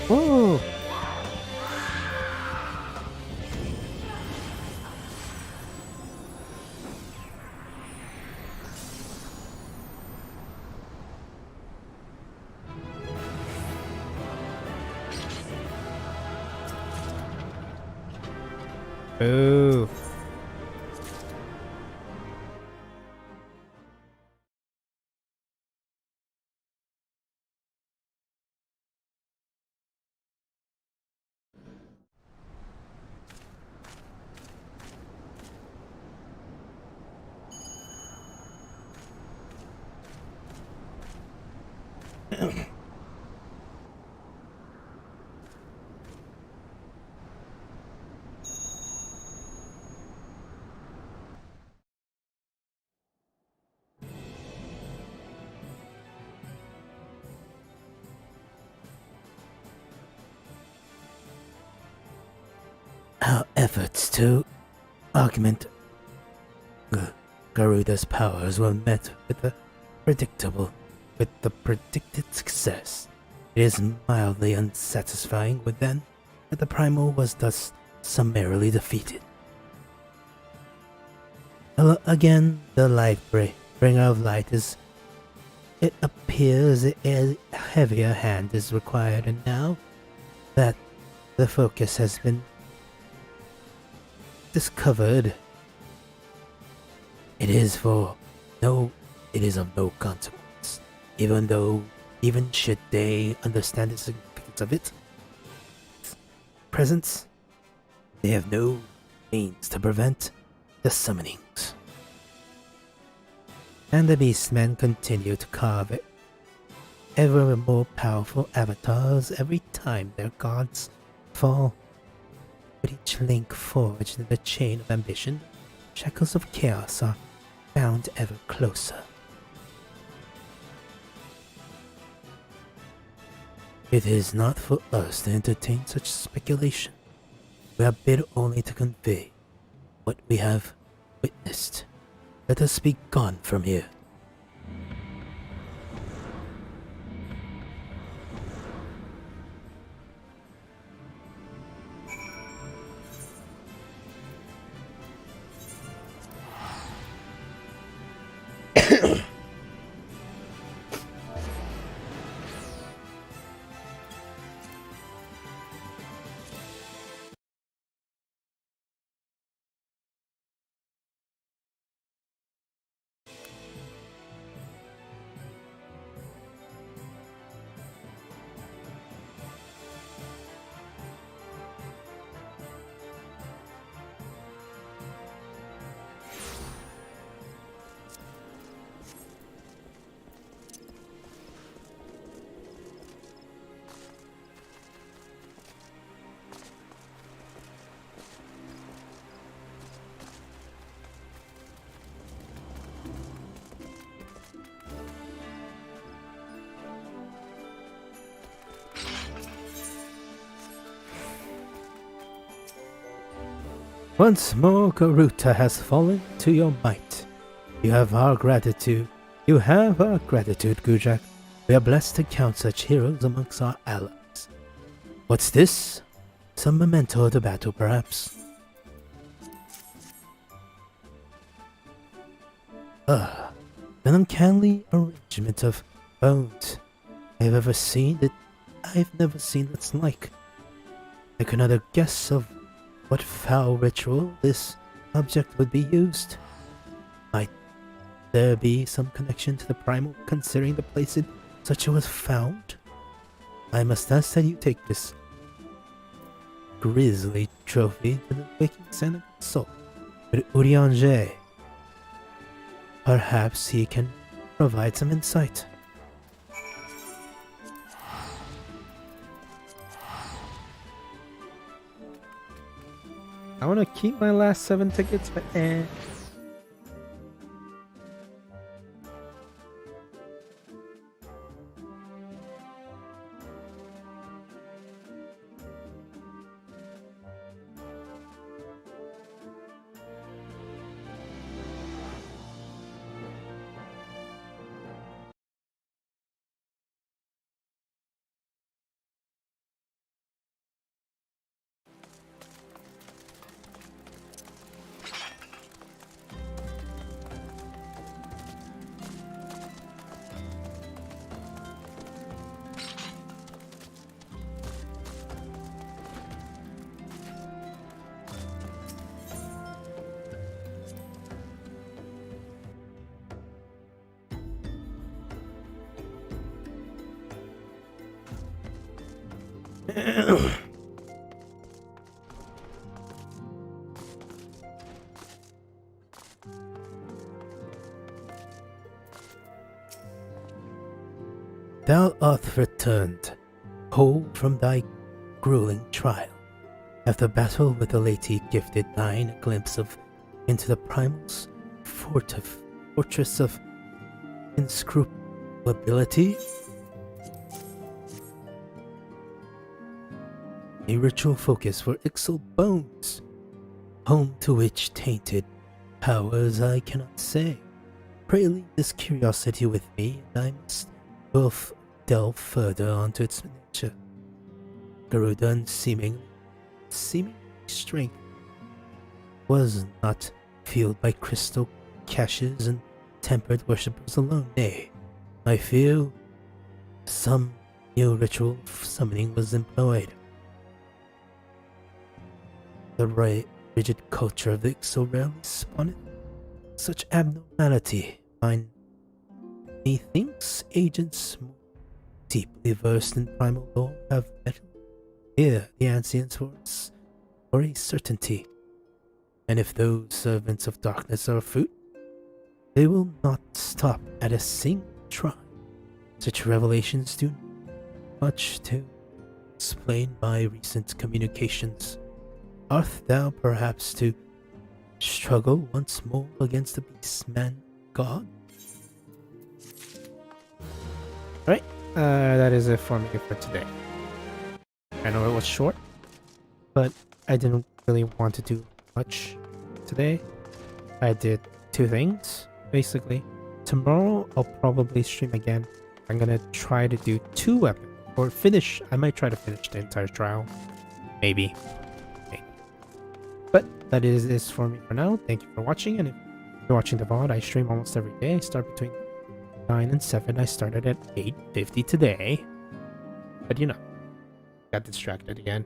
Whoa! Ooh. Our efforts to augment Garuda's powers were met with the predicted success. It is mildly unsatisfying within that the Primal was thus summarily defeated. Again, the bringer of light is. It appears a heavier hand is required, and now that the focus has been discovered, it is of no consequence, even should they understand the significance of its presence, they have no means to prevent the summonings. And the Beastmen continue to carve it ever more powerful avatars every time their gods fall. With each link forged in the chain of ambition, shackles of chaos are bound ever closer. It is not for us to entertain such speculation. We are bid only to convey what we have witnessed. Let us be gone from here. Once more, Garuda has fallen to your might. You have our gratitude. You have our gratitude, Gujak. We are blessed to count such heroes amongst our allies. What's this? Some memento of the battle, perhaps? An uncanny arrangement of bones. I've never seen its like. I could not have guessed of what foul ritual this object would be used. there be some connection to the primal considering the place in such was found? I must ask that you take this grisly trophy to the waking Santa soul with Urianger. Perhaps he can provide some insight. I want to keep my last 7 tickets, but Thou art returned, whole from thy grueling trial. After battle with the lady gifted thine a glimpse of into the primal's fortress of inscrutability. A ritual focus for Ixal bones, home to which tainted powers I cannot say. Pray leave this curiosity with me, and I must delve further onto its nature. Garudan's seeming strength was not fueled by crystal caches and tempered worshippers alone. Nay, I feel some new ritual of summoning was employed. The rigid culture of the Ixal rarely spawned such abnormality. Methinks agents more deeply versed in primal lore have met here the ancients for a certainty. And if those servants of darkness are afoot, they will not stop at a single tribe. Such revelations do much to explain my recent communications. Art thou perhaps to struggle once more against the beastman god? Alright, that is it for me for today. I know it was short, but I didn't really want to do much today. I did 2 things, basically. Tomorrow, I'll probably stream again. I'm gonna try to do 2 weapons, or finish. I might try to finish the entire trial. Maybe. But that is this for me for now. Thank you for watching, and if you're watching the VOD, I stream almost every day. I start between 9 and 7. I started at 8:50 today. But you know, got distracted again.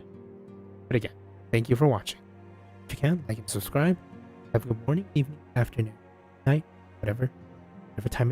But again, thank you for watching. If you can, like and subscribe. Have a good morning, evening, afternoon, night, whatever time